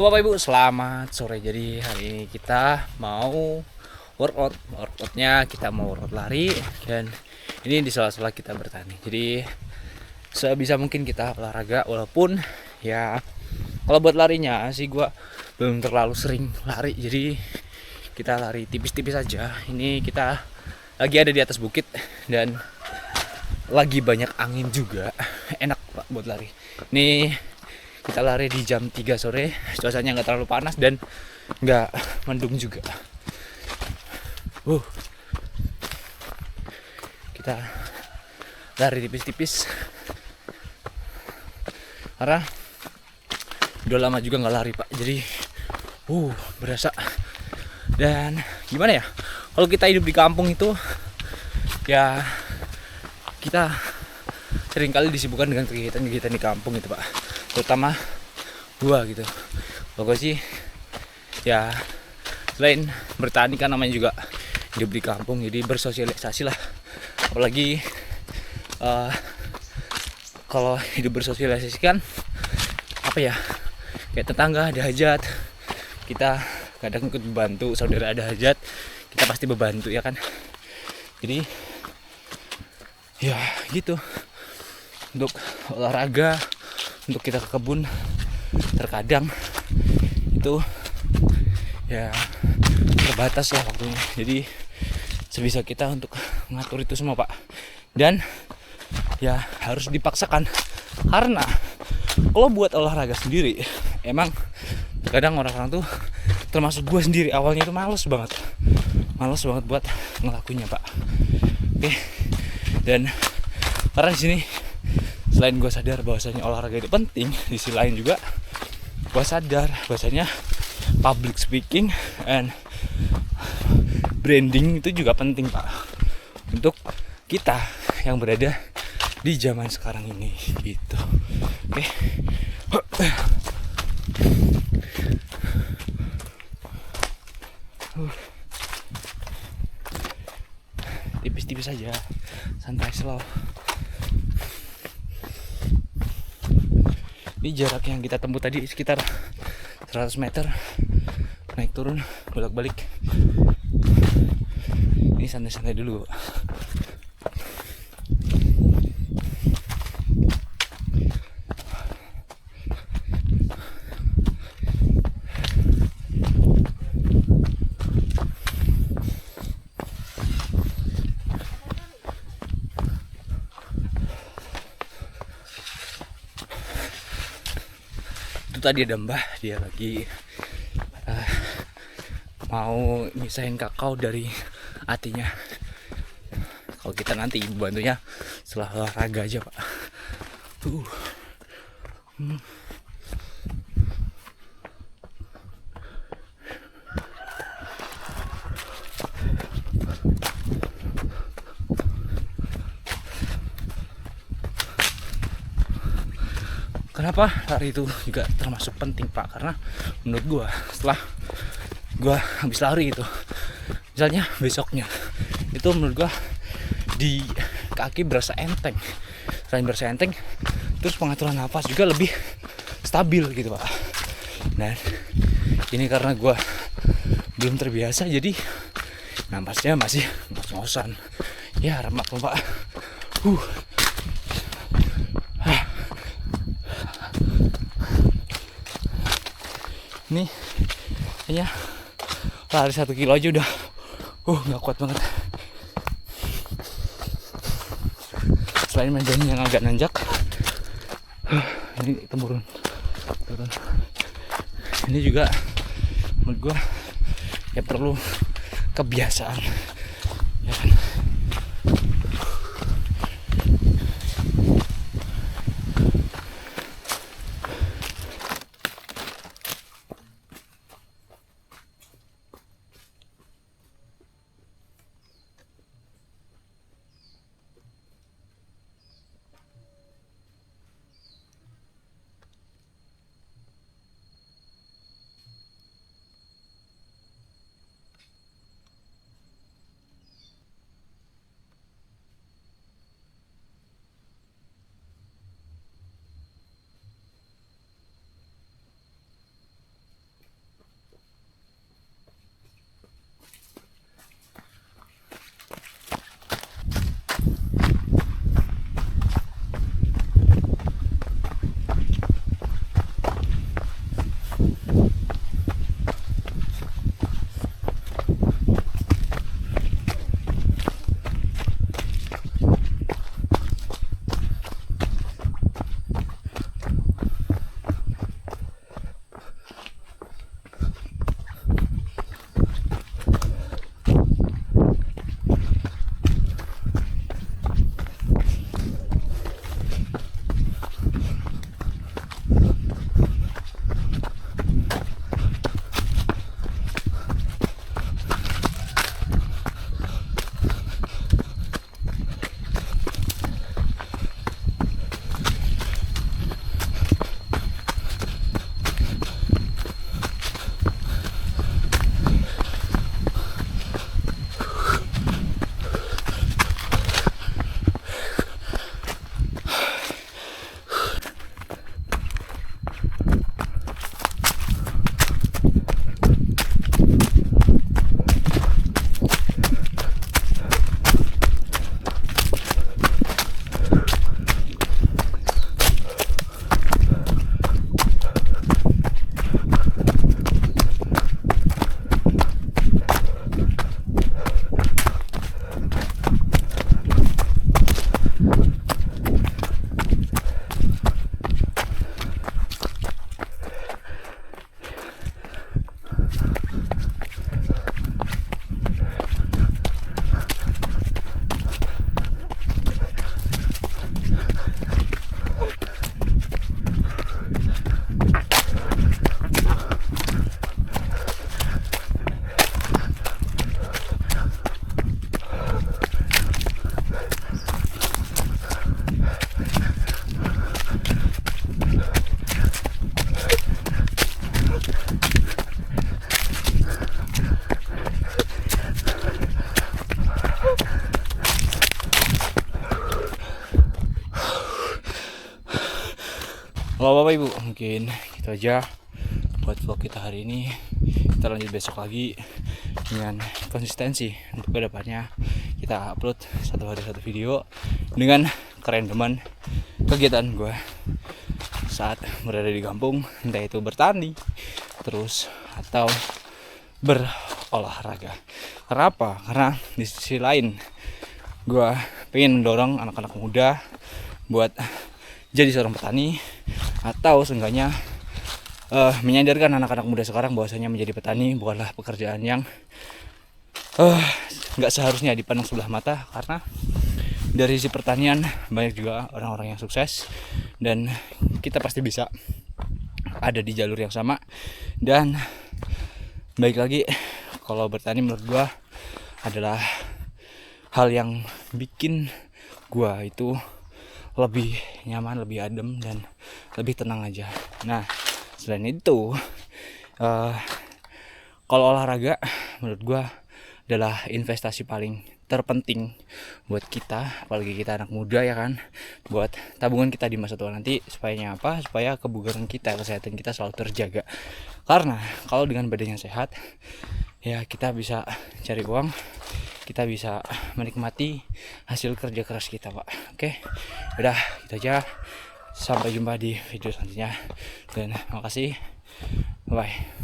Bapak Ibu, selamat sore. Jadi hari ini kita mau workoutnya kita mau workout lari, dan ini di sela-sela kita bertani. Jadi sebisa mungkin kita olahraga, walaupun ya kalau buat larinya sih gua belum terlalu sering lari. Jadi kita lari tipis-tipis aja. Ini kita lagi ada di atas bukit dan lagi banyak angin juga. Enak Pak buat lari. Nih kita lari di jam 3 sore, cuacanya nggak terlalu panas dan nggak mendung juga. Kita lari tipis-tipis karena udah lama juga nggak lari Pak. Jadi berasa. Dan gimana ya, kalau kita hidup di kampung itu ya kita seringkali disibukkan dengan kegiatan-kegiatan di kampung gitu Pak, terutama gua gitu. Kalau gua sih ya selain bertani kan namanya juga hidup di kampung, jadi bersosialisasi lah. Apalagi kalau hidup bersosialisasi kan apa ya, kayak tetangga ada hajat kita kadang ikut membantu, saudara ada hajat kita pasti membantu ya kan. Jadi ya gitu, untuk olahraga, untuk kita ke kebun terkadang itu ya terbatas lah waktunya. Jadi sebisa kita untuk mengatur itu semua Pak, dan ya harus dipaksakan. Karena kalau buat olahraga sendiri emang kadang orang-orang tuh, termasuk gue sendiri, awalnya itu males banget buat ngelakuinnya Pak. Oke. Dan karena di sini selain gue sadar bahwasanya olahraga itu penting, di sisi lain juga gue sadar bahwasanya public speaking and branding itu juga penting Pak, untuk kita yang berada di zaman sekarang ini gitu. Oke. Tipis-tipis saja, santai, slow. Ini jarak yang kita tempuh tadi sekitar 100 meter, naik turun bolak-balik. Ini santai-santai dulu. Itu tadi ada Mbah, dia lagi mau misahin kakao dari hatinya. Kalau kita nanti ibu bantunya setelah olahraga aja Pak. Kenapa lari itu juga termasuk penting Pak? Karena menurut gua setelah gua habis lari itu, misalnya besoknya itu menurut gua di kaki berasa enteng. Selain berasa enteng, terus pengaturan nafas juga lebih stabil gitu Pak. Nah ini karena gua belum terbiasa, jadi napasnya masih ngos-ngosan. Ya remak Pak. Ini kayaknya lari 1 kilo aja udah nggak kuat banget. Selain medannya yang agak nanjak, ini turun. Ini juga menurut gua ya perlu kebiasaan ya kan. Halo Bapak Ibu, mungkin gitu aja buat vlog kita hari ini. Kita lanjut besok lagi dengan konsistensi untuk kedepannya. Kita upload satu hari satu video dengan kerandoman kegiatan gue saat berada di kampung, entah itu bertani terus atau berolahraga. Kenapa? Karena di sisi lain gue pengen mendorong anak-anak muda buat jadi seorang petani, atau seenggaknya menyadarkan anak-anak muda sekarang bahwasanya menjadi petani bukanlah pekerjaan yang nggak seharusnya dipandang sebelah mata, karena dari sisi pertanian banyak juga orang-orang yang sukses dan kita pasti bisa ada di jalur yang sama. Dan baik lagi, kalau bertani menurut gua adalah hal yang bikin gua itu lebih nyaman, lebih adem, dan lebih tenang aja. Nah, selain itu, kalau olahraga menurut gua adalah investasi paling terpenting buat kita, apalagi kita anak muda ya kan, buat tabungan kita di masa tua nanti. Supaya apa? Supaya kebugaran kita, kesehatan kita selalu terjaga. Karena kalau dengan badan yang sehat, ya kita bisa cari uang, kita bisa menikmati hasil kerja keras kita, Pak. Oke, udah gitu aja. Sampai jumpa di video selanjutnya dan makasih, bye.